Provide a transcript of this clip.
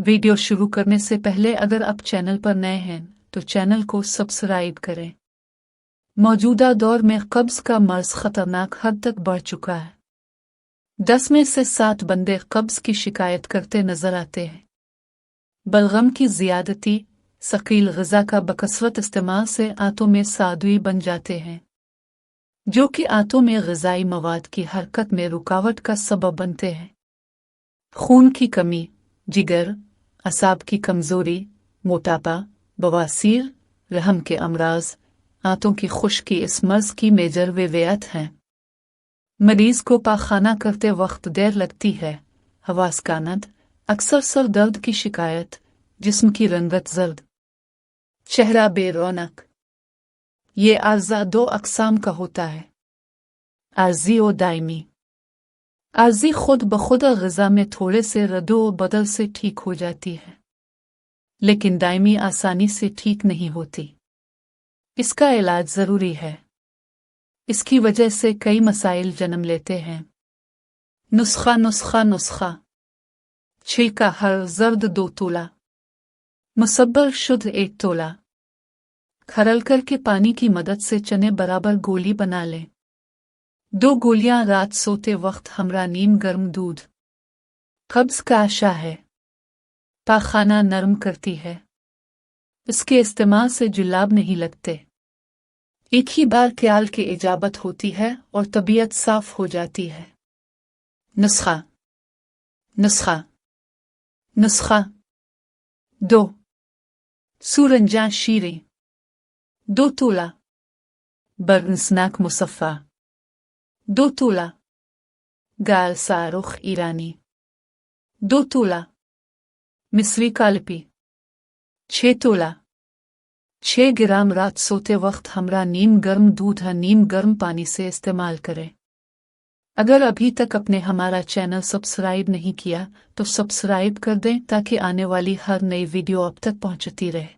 Video शुरू करने से पहले अगर आप चैनल पर नए हैं तो चैनल को सब्सक्राइब करें। मौजूदा दौर में कब्ज का मर्ज खतरनाक हद तक बढ़ चुका है। 10 में से 7 बंदे कब्ज की शिकायत करते नजर आते हैं। बलगम की ज़ियादती, सकील ग़िज़ा का बकसरत इस्तेमाल से आंतों में सादुई बन जाते हैं, जो कि आंतों में ग़िज़ाई मवाद की हरकत में रुकावट का सबब बनते हैं। खून की कमी, जिगर, असाब की कमज़ोरी, मोटापा, बवासीर, रहम के अमराज, आंतों की खुश्की इस मर्ज की मेजर वजह हैं। मरीज को पाखाना करते वक्त देर लगती है, हवास कानत, अक्सर सर दर्द की शिकायत, जिस्म की रंगत जर्द, चेहरा बेरौनक। ये आर्जा 2 अक़साम का होता है, आर्जी और दायमी। आर्जी खुद बखुद ग़िज़ा में थोड़े से रद्दो बदल से ठीक हो जाती है, लेकिन दायमी आसानी से ठीक नहीं होती। इसका इलाज ज़रूरी है। इसकी वजह से कई मसाइल जन्म लेते हैं। नुस्खा छिलका हर जर्द 2 तोला, मुसब्बर शुद्ध 1 तोला। खरल करके पानी की मदद से चने बराबर गोली बना लें। 2 गोलियां रात सोते वक्त हमरा नीम गर्म दूध। कब्ज का आशा है, पाखाना नरम करती है। इसके इस्तेमाल से जुलाब नहीं लगते। एक ही बार ख्याल की इजाबत होती है और तबीयत साफ हो जाती है। नुस्खा 2 सूरंजा शीरें 2 तोला, बर्नस्नाक मुसफ़ा 2 तोला, गाल सारुख ईरानी 2 तोला, मिस्री कालपी 6 तोला। 6 ग्राम रात सोते वक्त हमरा नीम गर्म दूध नीम गर्म पानी से इस्तेमाल करें। अगर अभी तक आपने हमारा चैनल सब्सक्राइब नहीं किया तो सब्सक्राइब कर दें ताकि आने वाली हर नई वीडियो आप तक पहुंचती रहे।